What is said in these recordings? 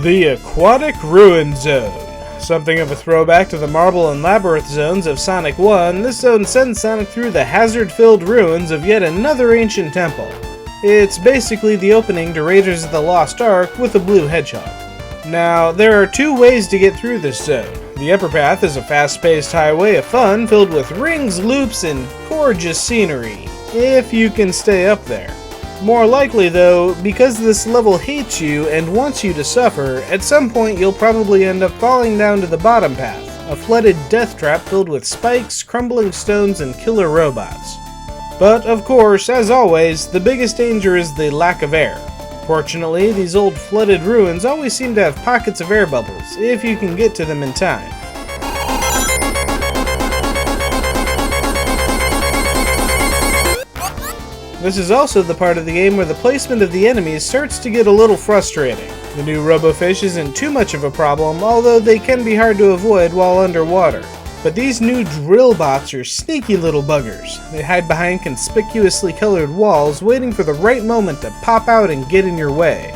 The Aquatic Ruin Zone. Something of a throwback to the Marble and Labyrinth zones of Sonic 1, this zone sends Sonic through the hazard-filled ruins of yet another ancient temple. It's basically the opening to Raiders of the Lost Ark with a blue hedgehog. Now, there are two ways to get through this zone. The upper path is a fast-paced highway of fun filled with rings, loops, and gorgeous scenery, if you can stay up there. More likely though, because this level hates you and wants you to suffer, at some point you'll probably end up falling down to the bottom path, a flooded death trap filled with spikes, crumbling stones, and killer robots. But of course, as always, the biggest danger is the lack of air. Fortunately, these old flooded ruins always seem to have pockets of air bubbles, if you can get to them in time. This is also the part of the game where the placement of the enemies starts to get a little frustrating. The new Robofish isn't too much of a problem, although they can be hard to avoid while underwater. But these new drill bots are sneaky little buggers. They hide behind conspicuously colored walls, waiting for the right moment to pop out and get in your way.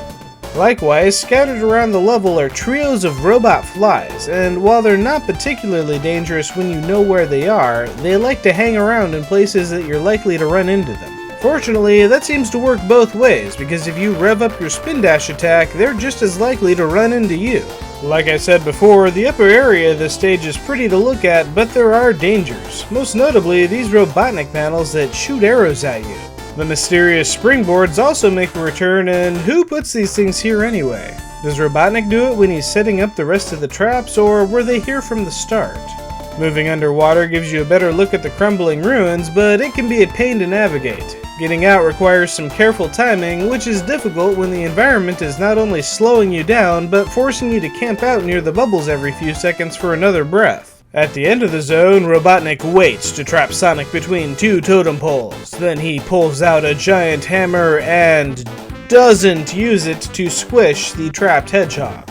Likewise, scattered around the level are trios of robot flies, and while they're not particularly dangerous when you know where they are, they like to hang around in places that you're likely to run into them. Fortunately, that seems to work both ways, because if you rev up your spin dash attack, they're just as likely to run into you. Like I said before, the upper area of this stage is pretty to look at, but there are dangers. Most notably, these Robotnik panels that shoot arrows at you. The mysterious springboards also make a return, and who puts these things here anyway? Does Robotnik do it when he's setting up the rest of the traps, or were they here from the start? Moving underwater gives you a better look at the crumbling ruins, but it can be a pain to navigate. Getting out requires some careful timing, which is difficult when the environment is not only slowing you down, but forcing you to camp out near the bubbles every few seconds for another breath. At the end of the zone, Robotnik waits to trap Sonic between two totem poles. Then he pulls out a giant hammer and doesn't use it to squish the trapped hedgehog.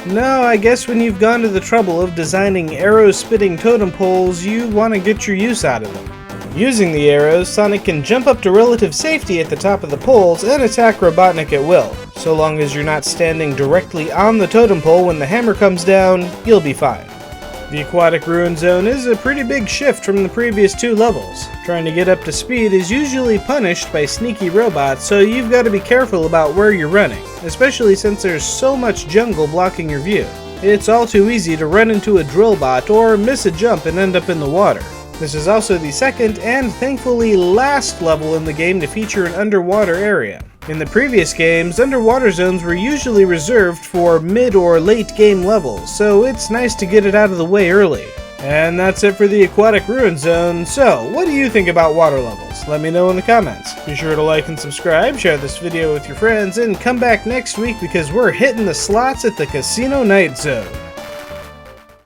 No, I guess when you've gone to the trouble of designing arrow-spitting totem poles, you want to get your use out of them. Using the arrows, Sonic can jump up to relative safety at the top of the poles and attack Robotnik at will. So long as you're not standing directly on the totem pole when the hammer comes down, you'll be fine. The Aquatic Ruin Zone is a pretty big shift from the previous two levels. Trying to get up to speed is usually punished by sneaky robots, so you've got to be careful about where you're running, especially since there's so much jungle blocking your view. It's all too easy to run into a drill bot or miss a jump and end up in the water. This is also the second and thankfully last level in the game to feature an underwater area. In the previous games, underwater zones were usually reserved for mid or late game levels, so it's nice to get it out of the way early. And that's it for the Aquatic Ruin Zone. So, what do you think about water levels? Let me know in the comments. Be sure to like and subscribe, share this video with your friends, and come back next week because we're hitting the slots at the Casino Night Zone.